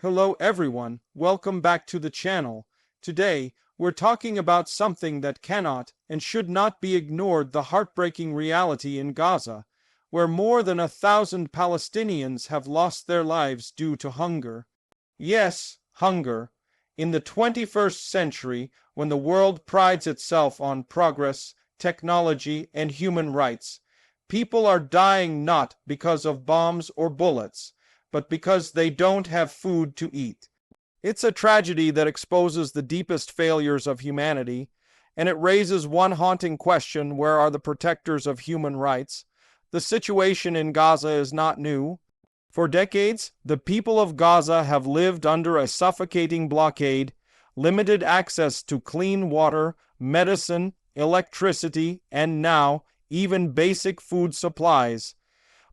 Hello everyone, welcome back to the channel. Today, we're talking about something that cannot and should not be ignored, the heartbreaking reality in Gaza, where more than 1,000 Palestinians have lost their lives due to hunger. Yes, hunger. In the 21st century, when the world prides itself on progress, technology, and human rights, people are dying not because of bombs or bullets, but because they don't have food to eat. It's a tragedy that exposes the deepest failures of humanity, and it raises one haunting question: where are the protectors of human rights? The situation in Gaza is not new. For decades, the people of Gaza have lived under a suffocating blockade, limited access to clean water, medicine, electricity, and now, even basic food supplies.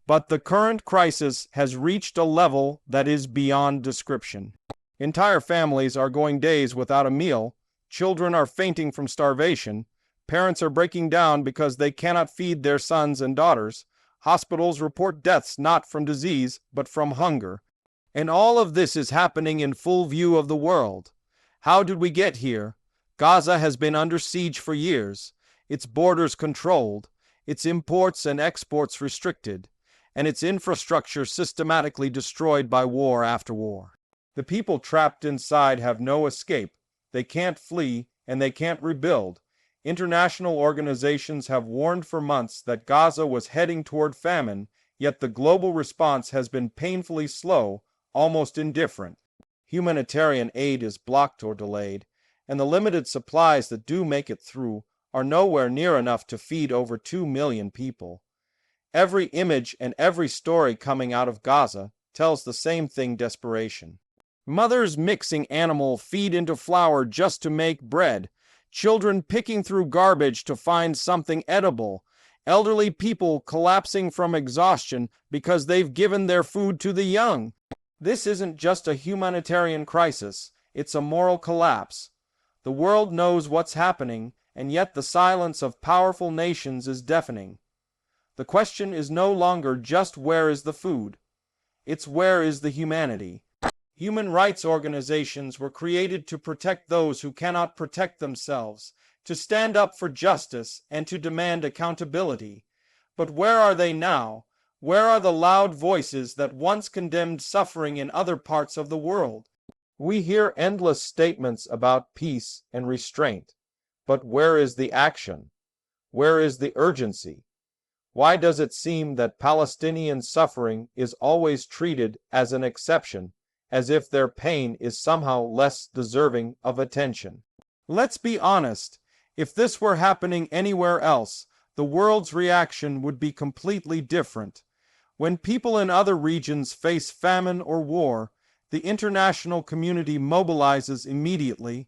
But the current crisis has reached a level that is beyond description. Entire families are going days without a meal, children are fainting from starvation, parents are breaking down because they cannot feed their sons and daughters, hospitals report deaths not from disease but from hunger. And all of this is happening in full view of the world. How did we get here? Gaza has been under siege for years, its borders controlled, its imports and exports restricted, and its infrastructure systematically destroyed by war after war. The people trapped inside have no escape. They can't flee, and they can't rebuild. International organizations have warned for months that Gaza was heading toward famine, yet the global response has been painfully slow, almost indifferent. Humanitarian aid is blocked or delayed, and the limited supplies that do make it through are nowhere near enough to feed over 2 million people. Every image and every story coming out of Gaza tells the same thing: desperation. Mothers mixing animal feed into flour just to make bread, children picking through garbage to find something edible, elderly people collapsing from exhaustion because they've given their food to the young. This isn't just a humanitarian crisis, it's a moral collapse. The world knows what's happening, and yet the silence of powerful nations is deafening. The question is no longer just where is the food, it's where is the humanity. Human rights organizations were created to protect those who cannot protect themselves, to stand up for justice and to demand accountability. But where are they now? Where are the loud voices that once condemned suffering in other parts of the world? We hear endless statements about peace and restraint, but where is the action? Where is the urgency? Why does it seem that Palestinian suffering is always treated as an exception, as if their pain is somehow less deserving of attention? Let's be honest, if this were happening anywhere else, the world's reaction would be completely different. When people in other regions face famine or war, the international community mobilizes immediately.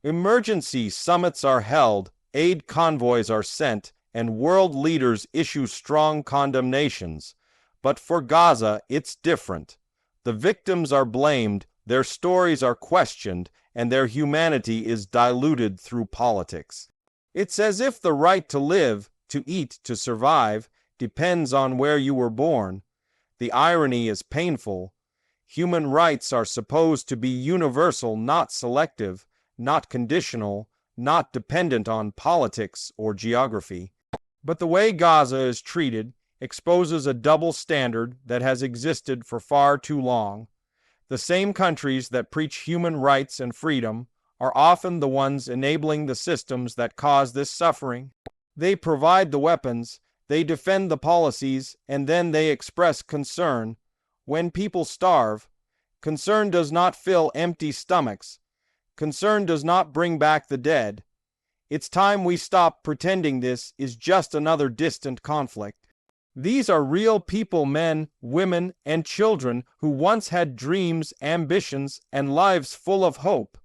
Emergency summits are held, aid convoys are sent, and world leaders issue strong condemnations. But for Gaza, it's different. The victims are blamed, their stories are questioned, and their humanity is diluted through politics. It's as if the right to live, to eat, to survive, depends on where you were born. The irony is painful. Human rights are supposed to be universal, not selective, not conditional, not dependent on politics or geography. But the way Gaza is treated exposes a double standard that has existed for far too long. The same countries that preach human rights and freedom are often the ones enabling the systems that cause this suffering. They provide the weapons, they defend the policies, and then they express concern. When people starve, concern does not fill empty stomachs. Concern does not bring back the dead. It's time we stop pretending this is just another distant conflict. These are real people, men, women, and children who once had dreams, ambitions, and lives full of hope.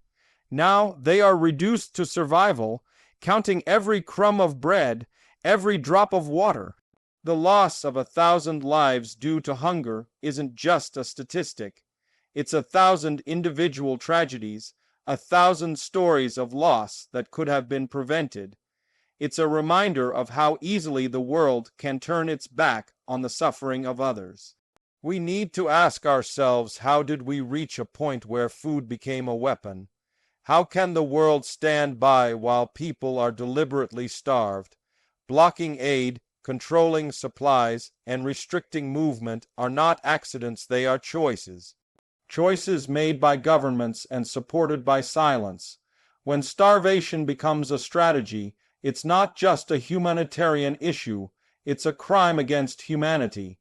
Now they are reduced to survival, counting every crumb of bread, every drop of water. The loss of 1,000 lives due to hunger isn't just a statistic. It's 1,000 individual tragedies, 1,000 stories of loss that could have been prevented. It's a reminder of how easily the world can turn its back on the suffering of others. We need to ask ourselves, how did we reach a point where food became a weapon? How can the world stand by while people are deliberately starved? Blocking aid, controlling supplies, and restricting movement are not accidents, they are choices. Choices made by governments and supported by silence. When starvation becomes a strategy, it's not just a humanitarian issue, it's a crime against humanity.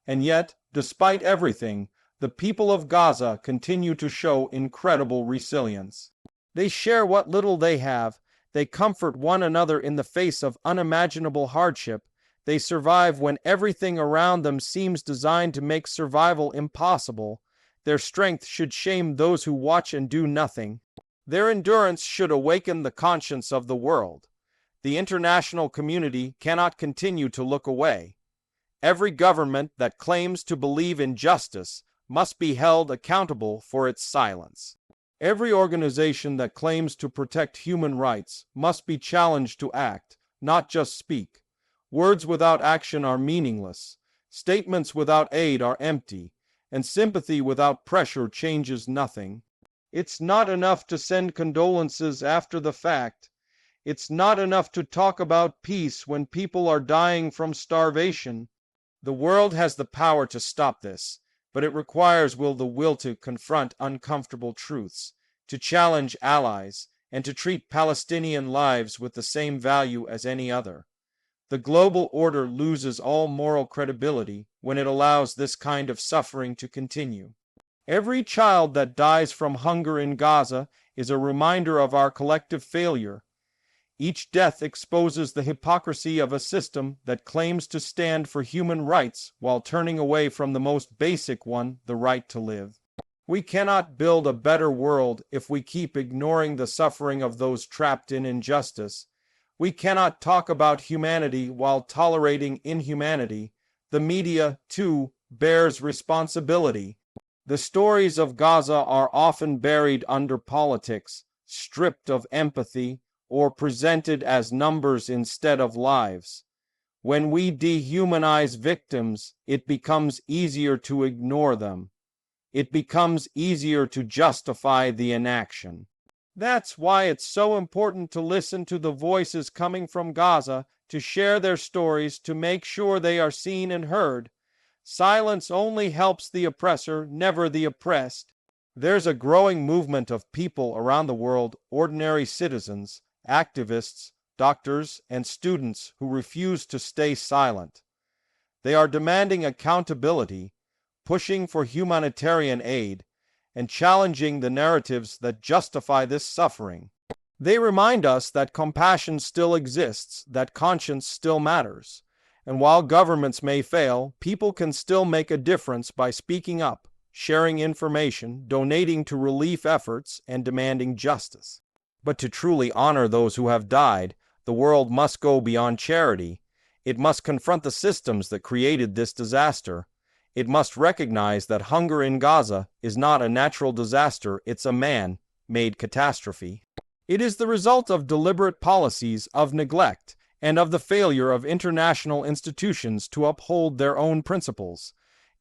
And yet, despite everything, the people of Gaza continue to show incredible resilience. They share what little they have, they comfort one another in the face of unimaginable hardship, they survive when everything around them seems designed to make survival impossible. Their strength should shame those who watch and do nothing. Their endurance should awaken the conscience of the world. The international community cannot continue to look away. Every government that claims to believe in justice must be held accountable for its silence. Every organization that claims to protect human rights must be challenged to act, not just speak. Words without action are meaningless. Statements without aid are empty, and sympathy without pressure changes nothing. It's not enough to send condolences after the fact. It's not enough to talk about peace when people are dying from starvation. The world has the power to stop this, but it requires the will to confront uncomfortable truths, to challenge allies, and to treat Palestinian lives with the same value as any other. The global order loses all moral credibility when it allows this kind of suffering to continue. Every child that dies from hunger in Gaza is a reminder of our collective failure. Each death exposes the hypocrisy of a system that claims to stand for human rights while turning away from the most basic one, the right to live. We cannot build a better world if we keep ignoring the suffering of those trapped in injustice. We cannot talk about humanity while tolerating inhumanity. The media, too, bears responsibility. The stories of Gaza are often buried under politics, stripped of empathy, or presented as numbers instead of lives. When we dehumanize victims, it becomes easier to ignore them. It becomes easier to justify the inaction. That's why it's so important to listen to the voices coming from Gaza, to share their stories, to make sure they are seen and heard. Silence only helps the oppressor, never the oppressed. There's a growing movement of people around the world, ordinary citizens, activists, doctors, and students who refuse to stay silent. They are demanding accountability, pushing for humanitarian aid, and challenging the narratives that justify this suffering. They remind us that compassion still exists, that conscience still matters. And while governments may fail, people can still make a difference by speaking up, sharing information, donating to relief efforts, and demanding justice. But to truly honor those who have died, the world must go beyond charity. It must confront the systems that created this disaster. It must recognize that hunger in Gaza is not a natural disaster, it's a man-made catastrophe. It is the result of deliberate policies, of neglect, and of the failure of international institutions to uphold their own principles.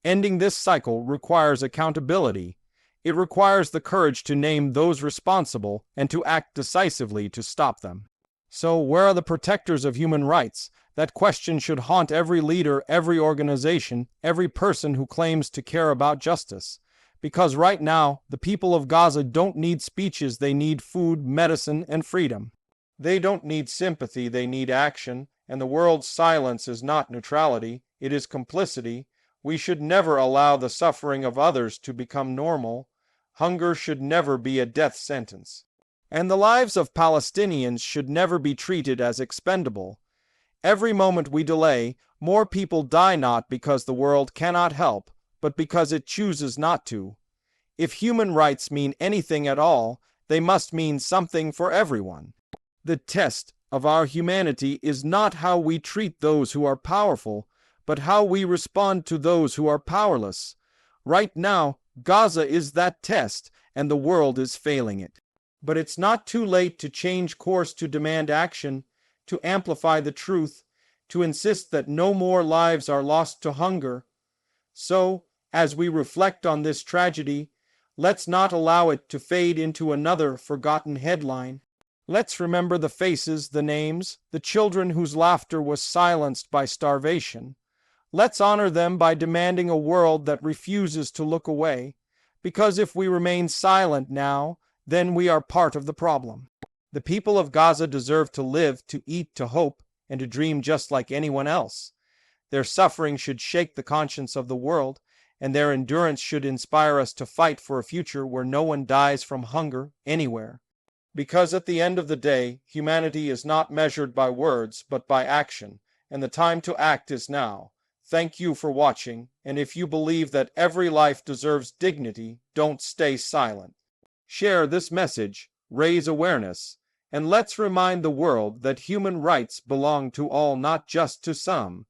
Ending this cycle requires accountability. It requires the courage to name those responsible and to act decisively to stop them. So, where are the protectors of human rights? That question should haunt every leader, every organization, every person who claims to care about justice. Because right now, the people of Gaza don't need speeches, they need food, medicine, and freedom. They don't need sympathy, they need action, and the world's silence is not neutrality, it is complicity. We should never allow the suffering of others to become normal. Hunger should never be a death sentence. And the lives of Palestinians should never be treated as expendable. Every moment we delay, more people die not because the world cannot help, but because it chooses not to. If human rights mean anything at all, they must mean something for everyone. The test of our humanity is not how we treat those who are powerful, but how we respond to those who are powerless. Right now, Gaza is that test, and the world is failing it. But it's not too late to change course, to demand action, to amplify the truth, to insist that no more lives are lost to hunger. So, As we reflect on this tragedy, let's not allow it to fade into another forgotten headline. Let's remember the faces, the names, the children whose laughter was silenced by starvation. Let's honor them by demanding a world that refuses to look away, because if we remain silent now, then we are part of the problem. The people of Gaza deserve to live, to eat, to hope, and to dream just like anyone else. Their suffering should shake the conscience of the world, and their endurance should inspire us to fight for a future where no one dies from hunger anywhere. Because at the end of the day, humanity is not measured by words, but by action, and the time to act is now. Thank you for watching, and if you believe that every life deserves dignity, don't stay silent. Share this message, raise awareness, and let's remind the world that human rights belong to all, not just to some.